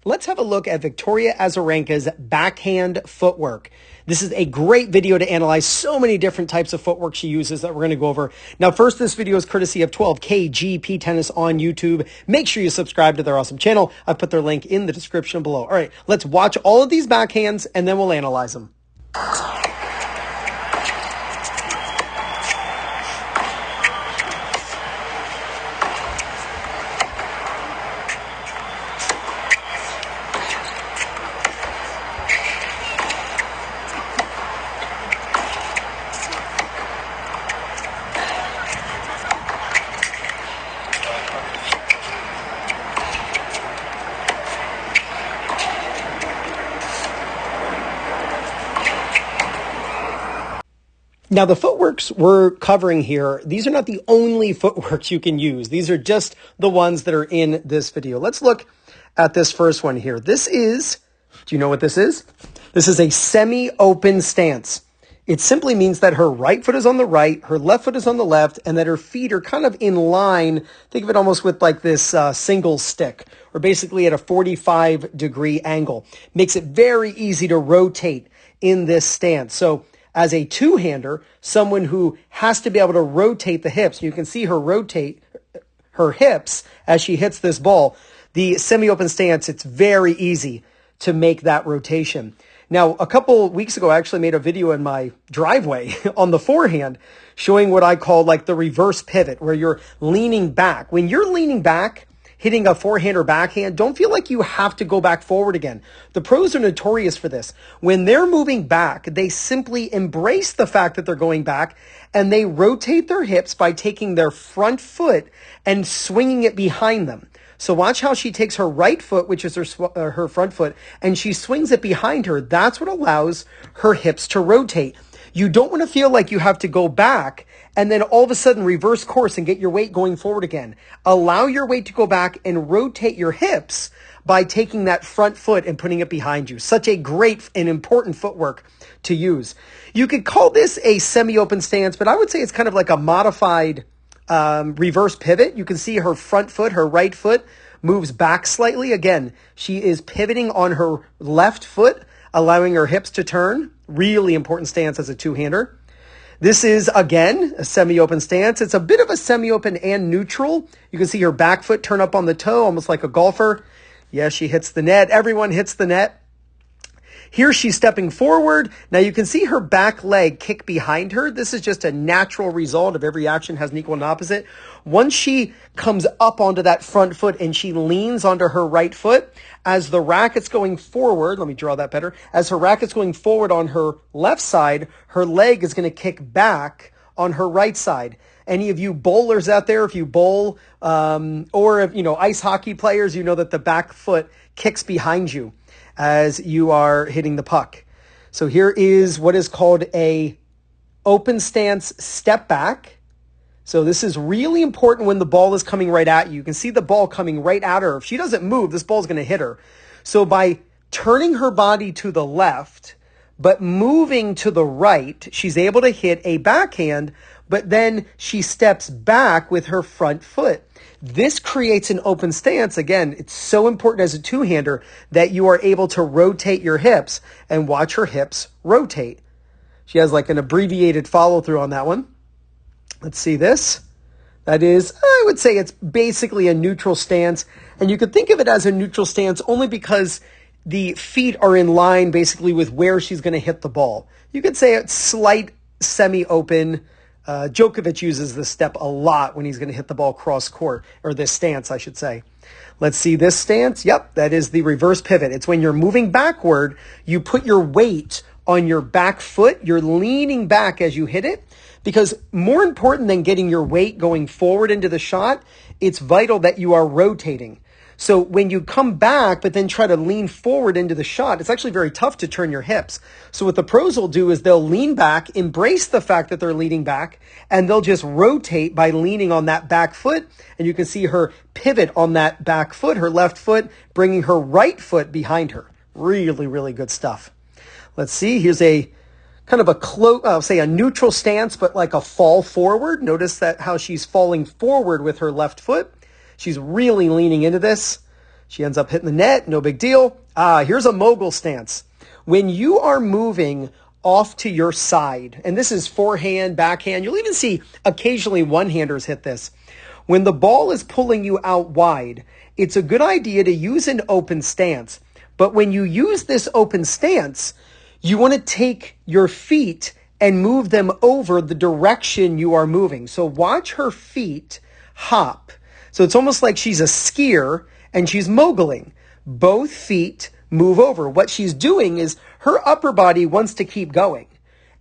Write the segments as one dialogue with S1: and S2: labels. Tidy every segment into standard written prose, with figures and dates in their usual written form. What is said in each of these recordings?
S1: Let's have a look at Victoria Azarenka's backhand footwork. This is a great video to analyze so many different types of footwork she uses that we're going to go over. Now, first, this video is courtesy of 12KGP Tennis on YouTube. Make sure you subscribe to their awesome channel. I've put their link in the description below. All right, let's watch all of these backhands and then we'll analyze them. Now, the footworks we're covering here, these are not the only footworks you can use. These are just the ones that are in this video. Let's look at this first one here. This is, do you know what this is? This is a semi-open stance. It simply means that her right foot is on the right, her left foot is on the left, and that her feet are kind of in line. Think of it almost with like this single stick, or basically at a 45-degree angle. Makes it very easy to rotate in this stance. So as a two-hander, someone who has to be able to rotate the hips, you can see her rotate her hips as she hits this ball. The semi-open stance, it's very easy to make that rotation. Now, a couple weeks ago, I actually made a video in my driveway on the forehand showing what I call like the reverse pivot, where you're leaning back. When you're leaning back, hitting a forehand or backhand, don't feel like you have to go back forward again. The pros are notorious for this. When they're moving back, they simply embrace the fact that they're going back and they rotate their hips by taking their front foot and swinging it behind them. So watch how she takes her right foot, which is her front foot, and she swings it behind her. That's what allows her hips to rotate. You don't want to feel like you have to go back and then all of a sudden reverse course and get your weight going forward again. Allow your weight to go back and rotate your hips by taking that front foot and putting it behind you. Such a great and important footwork to use. You could call this a semi-open stance, but I would say it's kind of like a modified reverse pivot. You can see her front foot, her right foot moves back slightly. Again, she is pivoting on her left foot, allowing her hips to turn. Really important stance as a two-hander. This is, again, a semi-open stance. It's a bit of a semi-open and neutral. You can see her back foot turn up on the toe, almost like a golfer. Yes, she hits the net. Everyone hits the net. Here she's stepping forward. Now you can see her back leg kick behind her. This is just a natural result of every action has an equal and opposite. Once she comes up onto that front foot and she leans onto her right foot, as the racket's going forward, let me draw that better, as her racket's going forward on her left side, her leg is going to kick back on her right side. Any of you bowlers out there, if you bowl, or if, ice hockey players, you know that the back foot kicks behind you as you are hitting the puck. So here is what is called a open stance step back. So this is really important when the ball is coming right at you. You can see the ball coming right at her. If she doesn't move, this ball is going to hit her. So by turning her body to the left, but moving to the right, she's able to hit a backhand, but then she steps back with her front foot. This creates an open stance. Again, it's so important as a two-hander that you are able to rotate your hips and watch her hips rotate. She has like an abbreviated follow-through on that one. Let's see this. That is, I would say it's basically a neutral stance. And you could think of it as a neutral stance only because the feet are in line basically with where she's going to hit the ball. You could say it's slight semi-open. Djokovic uses this step a lot when he's going to hit the ball cross court, or this stance, I should say. Let's see this stance. Yep, that is the reverse pivot. It's when you're moving backward, you put your weight on your back foot. You're leaning back as you hit it, because more important than getting your weight going forward into the shot, it's vital that you are rotating. So when you come back, but then try to lean forward into the shot, it's actually very tough to turn your hips. So what the pros will do is they'll lean back, embrace the fact that they're leaning back, and they'll just rotate by leaning on that back foot. And you can see her pivot on that back foot, her left foot, bringing her right foot behind her. Really, really good stuff. Let's see. Here's a kind of a say a neutral stance, but like a fall forward. Notice that how she's falling forward with her left foot. She's really leaning into this. She ends up hitting the net, no big deal. Here's a mogul stance. When you are moving off to your side, and this is forehand, backhand, you'll even see occasionally one-handers hit this. When the ball is pulling you out wide, it's a good idea to use an open stance. But when you use this open stance, you want to take your feet and move them over the direction you are moving. So watch her feet hop. So it's almost like she's a skier and she's moguling. Both feet move over. What she's doing is her upper body wants to keep going.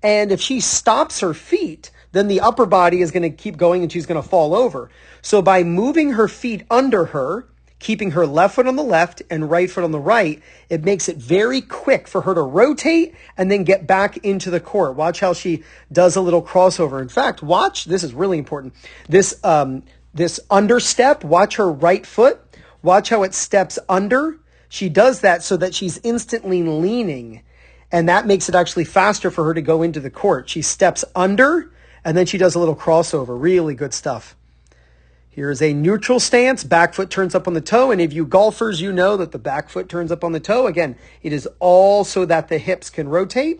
S1: And if she stops her feet, then the upper body is going to keep going and she's going to fall over. So by moving her feet under her, keeping her left foot on the left and right foot on the right, it makes it very quick for her to rotate and then get back into the court. Watch how she does a little crossover. In fact, watch, this is really important. This understep, watch her right foot. Watch how it steps under. She does that so that she's instantly leaning. And that makes it actually faster for her to go into the court. She steps under and then she does a little crossover. Really good stuff. Here's a neutral stance. Back foot turns up on the toe. And if you golfers, you know that the back foot turns up on the toe. Again, it is all so that the hips can rotate.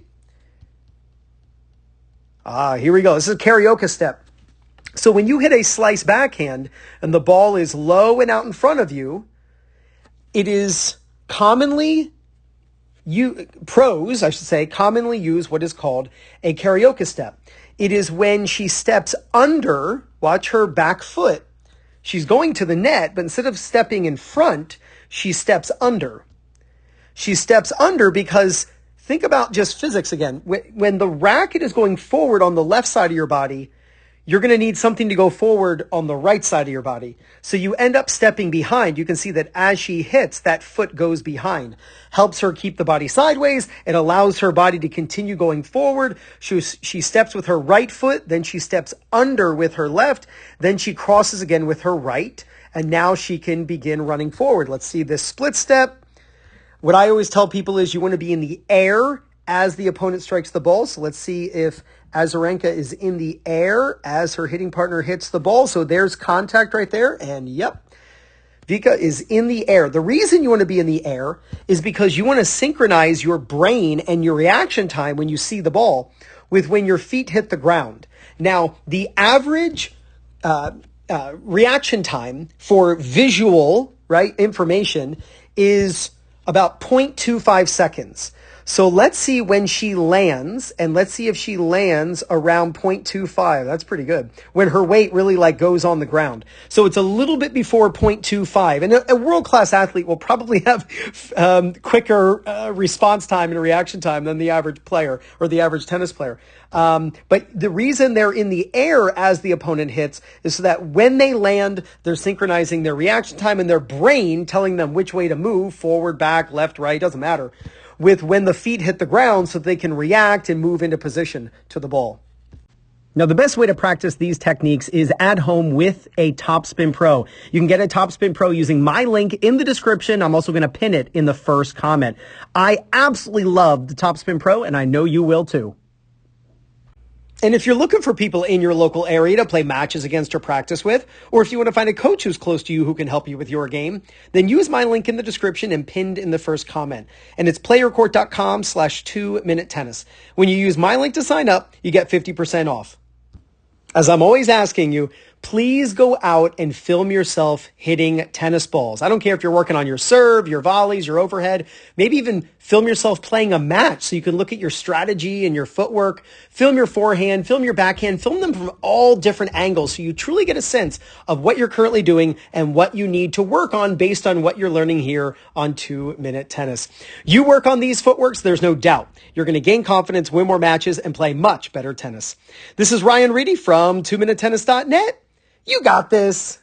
S1: Here we go. This is a karaoke step. So when you hit a slice backhand and the ball is low and out in front of you, it is commonly pros commonly use what is called a karaoke step. It is when she steps under, watch her back foot. She's going to the net, but instead of stepping in front, she steps under. She steps under because think about just physics again. When the racket is going forward on the left side of your body, you're going to need something to go forward on the right side of your body. So you end up stepping behind. You can see that as she hits, that foot goes behind. Helps her keep the body sideways. It allows her body to continue going forward. She steps with her right foot, then she steps under with her left, then she crosses again with her right, and now she can begin running forward. Let's see this split step. What I always tell people is you want to be in the air as the opponent strikes the ball. So let's see if Azarenka is in the air as her hitting partner hits the ball. So there's contact right there. And yep, Vika is in the air. The reason you want to be in the air is because you want to synchronize your brain and your reaction time when you see the ball with when your feet hit the ground. Now, the average reaction time for visual, information is about 0.25 seconds. So let's see when she lands, and let's see if she lands around 0.25. That's pretty good. When her weight really goes on the ground. So it's a little bit before 0.25. And a world-class athlete will probably have quicker response time and reaction time than the average player or the average tennis player. But the reason they're in the air as the opponent hits is so that when they land, they're synchronizing their reaction time and their brain telling them which way to move, forward, back, left, right, doesn't matter, with when the feet hit the ground so they can react and move into position to the ball. Now, the best way to practice these techniques is at home with a Topspin Pro. You can get a Topspin Pro using my link in the description. I'm also going to pin it in the first comment. I absolutely love the Topspin Pro, and I know you will too. And if you're looking for people in your local area to play matches against or practice with, or if you want to find a coach who's close to you who can help you with your game, then use my link in the description and pinned in the first comment. And it's playercourt.com/2minutetennis. When you use my link to sign up, you get 50% off. As I'm always asking you, please go out and film yourself hitting tennis balls. I don't care if you're working on your serve, your volleys, your overhead, maybe even film yourself playing a match so you can look at your strategy and your footwork, film your forehand, film your backhand, film them from all different angles so you truly get a sense of what you're currently doing and what you need to work on based on what you're learning here on 2 Minute Tennis. You work on these footworks, there's no doubt you're going to gain confidence, win more matches, and play much better tennis. This is Ryan Reedy from 2minutetennis.net. You got this.